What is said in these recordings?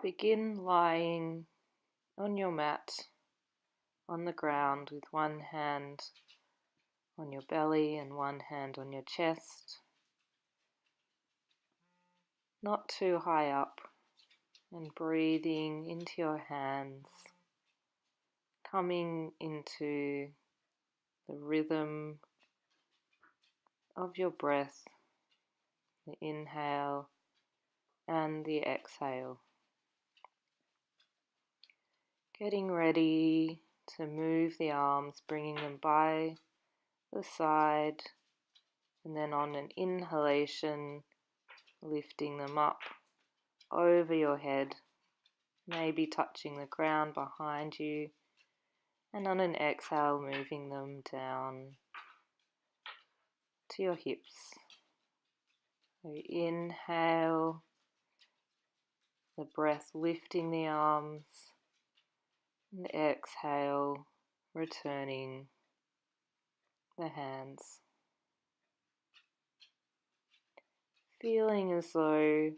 Begin lying on your mat on the ground with one hand on your belly and one hand on your chest, not too high up, and breathing into your hands, coming into the rhythm of your breath, the inhale and the exhale. Getting ready to move the arms, bringing them by the side, and then on an inhalation, lifting them up over your head, maybe touching the ground behind you, and on an exhale, moving them down to your hips. So inhale, the breath lifting the arms, and exhale, returning the hands. Feeling as though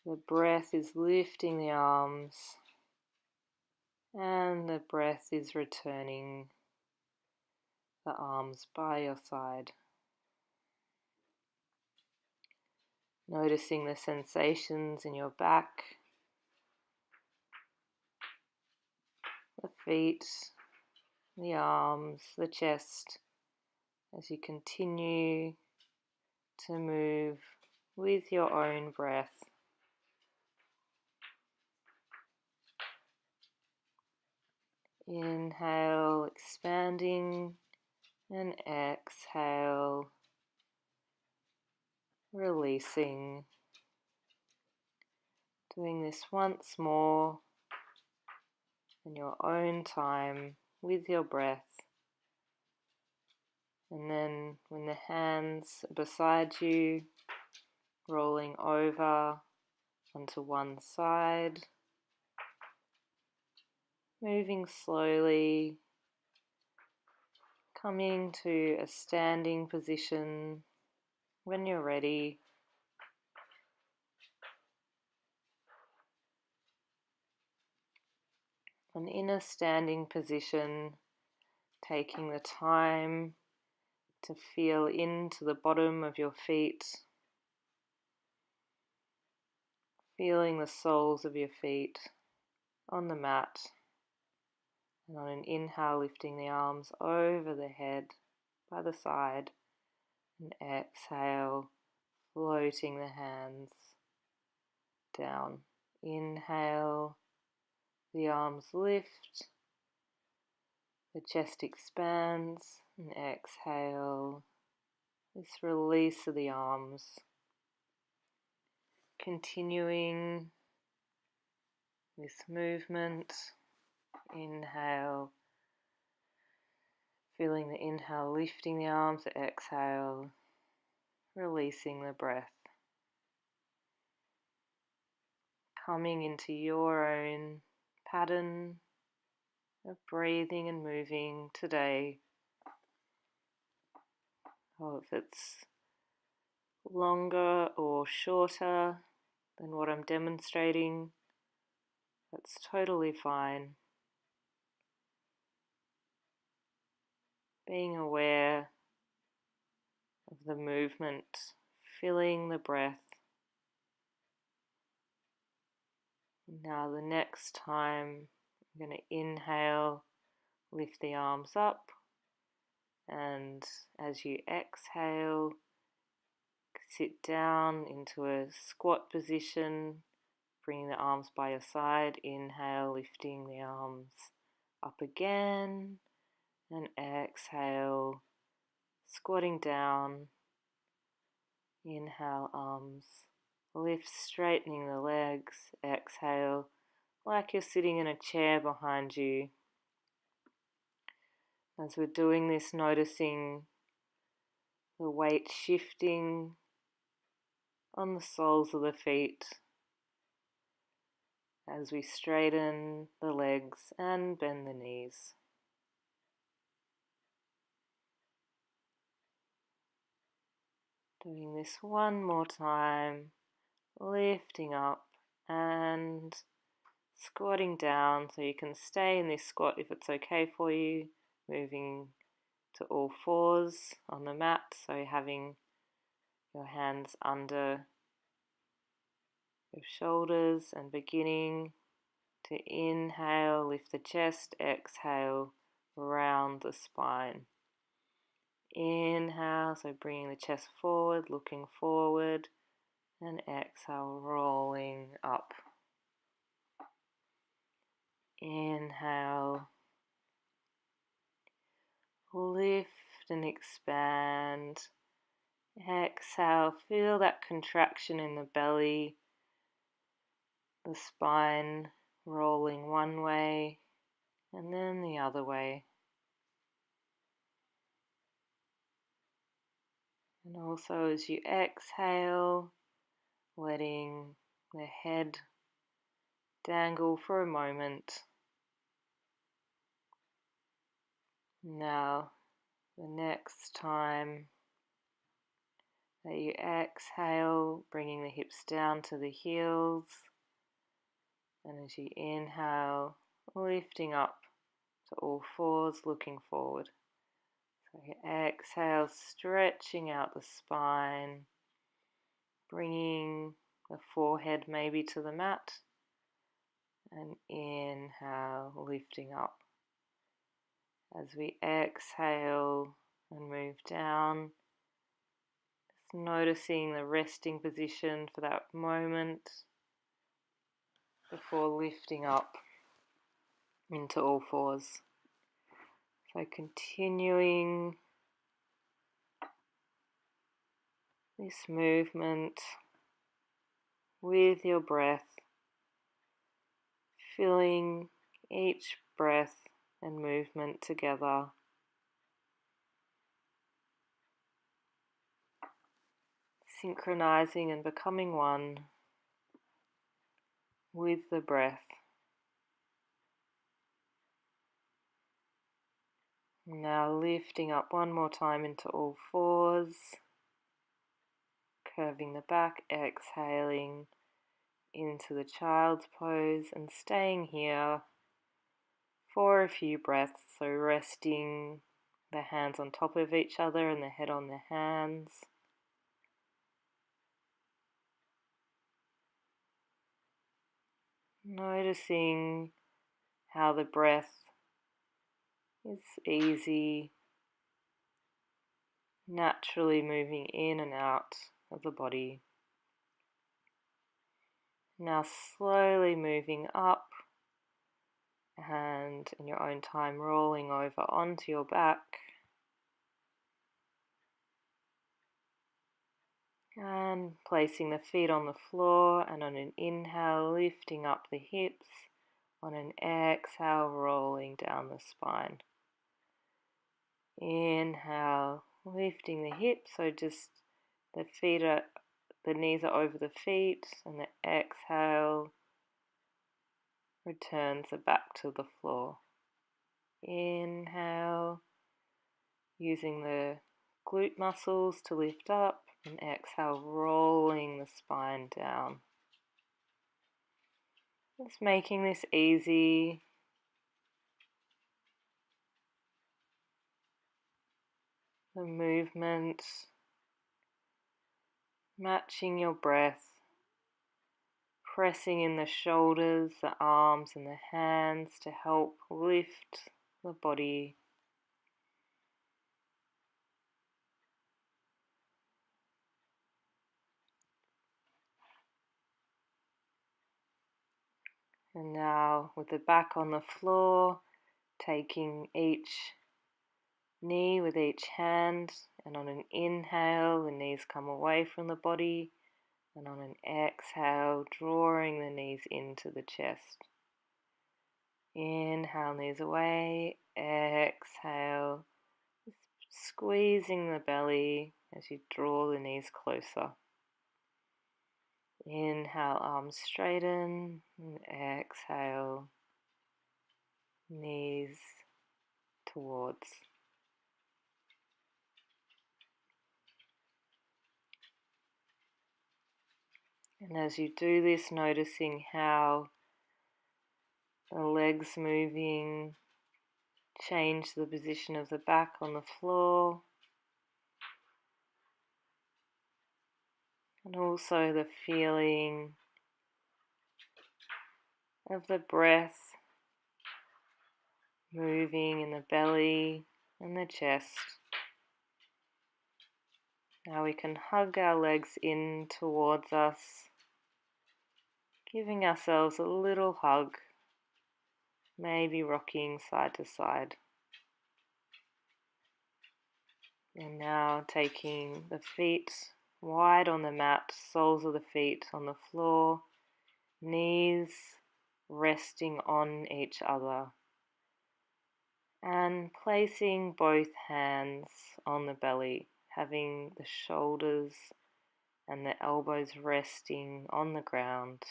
the breath is lifting the arms and the breath is returning the arms by your side. Noticing the sensations in your back, the feet, the arms, the chest, as you continue to move with your own breath. Inhale, expanding, and exhale, releasing. Doing this once more in your own time with your breath. And then when the hands are beside you, rolling over onto one side, moving slowly, coming to a standing position when you're ready. And in a standing position, taking the time to feel into the bottom of your feet, feeling the soles of your feet on the mat, and on an inhale lifting the arms over the head by the side, and exhale floating the hands down. Inhale, the arms lift, the chest expands, and exhale, this release of the arms. Continuing this movement, inhale, feeling the inhale lifting the arms, exhale, releasing the breath. Coming into your own pattern of breathing and moving today. Or if it's longer or shorter than what I'm demonstrating, that's totally fine. Being aware of the movement, feeling the breath. Now the next time I'm going to inhale, lift the arms up, and as you exhale, sit down into a squat position, bringing the arms by your side. Inhale, lifting the arms up again, and exhale, squatting down. Inhale, arms lift, straightening the legs. Exhale, like you're sitting in a chair behind you. As we're doing this, noticing the weight shifting on the soles of the feet as we straighten the legs and bend the knees. Doing this one more time, lifting up and squatting down, so you can stay in this squat if it's okay for you, moving to all fours on the mat, so having your hands under your shoulders and beginning to inhale, lift the chest, exhale, round the spine. Inhale, so bringing the chest forward, looking forward, and exhale, rolling up. Inhale, lift and expand. Exhale, feel that contraction in the belly, the spine rolling one way and then the other way. And also as you exhale, letting the head dangle for a moment. Now, the next time that you exhale, bringing the hips down to the heels, and as you inhale, lifting up to all fours, looking forward. So you exhale, stretching out the spine, bringing the forehead maybe to the mat, and inhale, lifting up. As we exhale and move down, just noticing the resting position for that moment before lifting up into all fours. So continuing this movement with your breath, filling each breath and movement together. Synchronizing and becoming one with the breath. Now lifting up one more time into all fours, curving the back, exhaling into the child's pose and staying here for a few breaths. So resting the hands on top of each other and the head on the hands. Noticing how the breath is easy, naturally moving in and out of the body. Now slowly moving up and in your own time rolling over onto your back. And placing the feet on the floor, and on an inhale lifting up the hips, on an exhale rolling down the spine. Inhale, lifting the hips, so just the knees are over the feet, and the exhale returns the back to the floor. Inhale, using the glute muscles to lift up, and exhale, rolling the spine down. Just making this easy. The movement matching your breath, pressing in the shoulders, the arms and the hands to help lift the body. And now with the back on the floor, taking each knee with each hand, and on an inhale the knees come away from the body, and on an exhale drawing the knees into the chest. Inhale, knees away, exhale, squeezing the belly as you draw the knees closer. Inhale, arms straighten, and exhale, knees towards. And as you do this, noticing how the legs moving change the position of the back on the floor, and also the feeling of the breath moving in the belly and the chest. Now we can hug our legs in towards us, giving ourselves a little hug, maybe rocking side to side. And now taking the feet wide on the mat, soles of the feet on the floor, knees resting on each other, and placing both hands on the belly, having the shoulders and the elbows resting on the ground.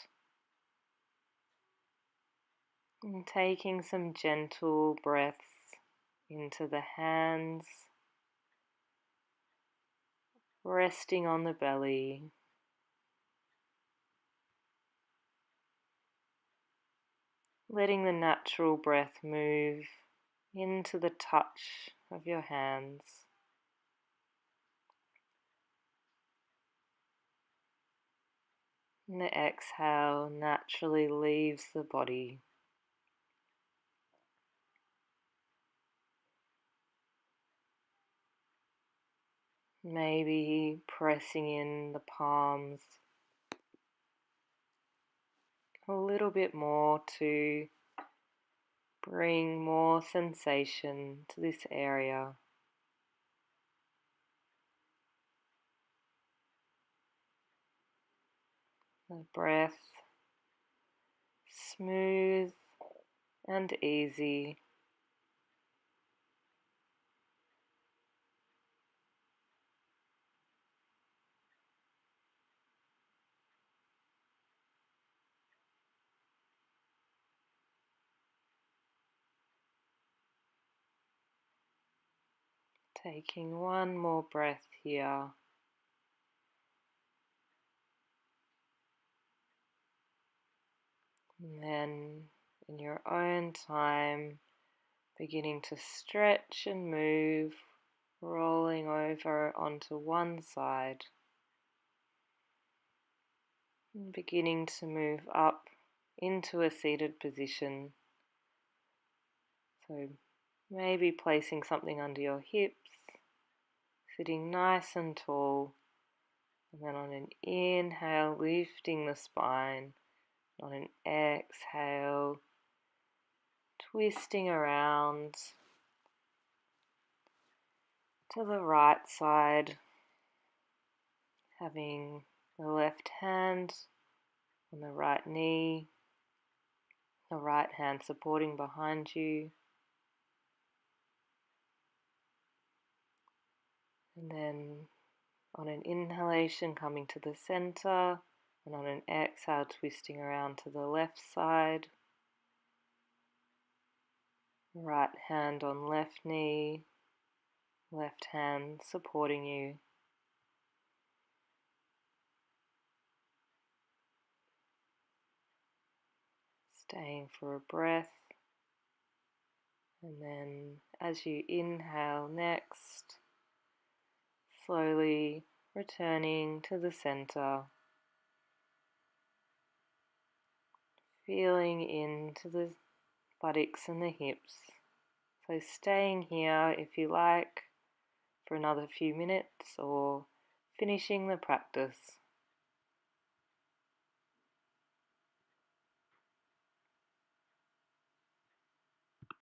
And taking some gentle breaths into the hands, resting on the belly. Letting the natural breath move into the touch of your hands. And the exhale naturally leaves the body. Maybe pressing in the palms a little bit more to bring more sensation to this area. The breath smooth and easy. Taking one more breath here. And then in your own time, beginning to stretch and move, rolling over onto one side. And beginning to move up into a seated position. So maybe placing something under your hips, sitting nice and tall, and then on an inhale, lifting the spine, on an exhale, twisting around to the right side, having the left hand on the right knee, the right hand supporting behind you, and then on an inhalation coming to the center, and on an exhale twisting around to the left side, right hand on left knee, left hand supporting you. Staying for a breath, and then as you inhale next, slowly returning to the center, feeling into the buttocks and the hips. So staying here if you like for another few minutes or finishing the practice.